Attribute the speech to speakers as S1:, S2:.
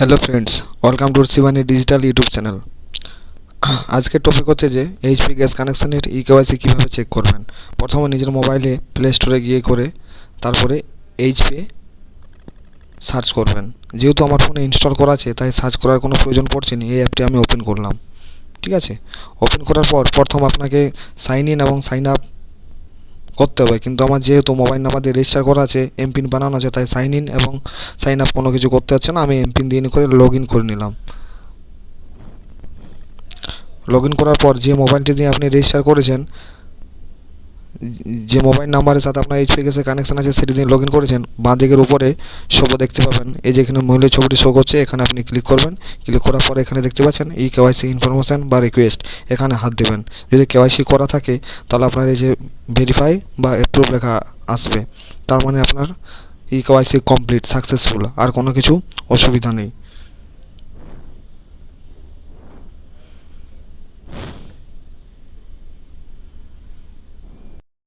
S1: Hello friends, welcome to Shivani digital YouTube channel. আজকের topic হচ্ছে যে এইচপি গ্যাস কানেকশানের ইকেওয়াইসি কীভাবে চেক করবেন। প্রথমে নিজের মোবাইলে প্লে স্টোরে গিয়ে করে তারপরে এইচপি সার্চ করবেন। যেহেতু আমার ফোনে ইনস্টল করা আছে তাই সার্চ করার কোনো প্রয়োজন পড়ছে না। এই অ্যাপটি আমি ওপেন করলাম। ঠিক আছে, ওপেন করার পর প্রথম আপনাকে সাইন ইন এবং সাইন আপ করতে হবে, কিন্তু আমার যেহেতু মোবাইল নাম্বার দিয়ে রেজিস্টার করা আছে, এমপিন বানানো আছে, তাই সাইন ইন এবং সাইন আপ কোনো কিছু করতে হচ্ছে না। আমি এমপিন দিয়ে করে লগ ইন করে নিলাম। লগ ইন করার পর যে মোবাইলটি দিয়ে আপনি রেজিস্টার করেছেন, যে মোবাইল নাম্বারের সাথে আপনার এইচপি গ্যাসের কানেকশান আছে সেটি দিয়ে লগ ইন করেছেন, বাঁ দিকের উপরে শো দেখতে পাবেন এই যে এখানে মহিলার ছবিটি শো করছে, এখানে আপনি ক্লিক করবেন। ক্লিক করার পর এখানে দেখতে পাচ্ছেন ই কেওয়াইসি ইনফরমেশান বা রিকোয়েস্ট, এখানে হাত দেবেন। যদি কেওয়াইসি করা থাকে তাহলে আপনার এই যে ভেরিফাই বা অ্যাপ্রুভ লেখা আসবে, তার মানে আপনার ই কেওয়াইসি কমপ্লিট সাকসেসফুল, আর কোনো কিছু অসুবিধা নেই।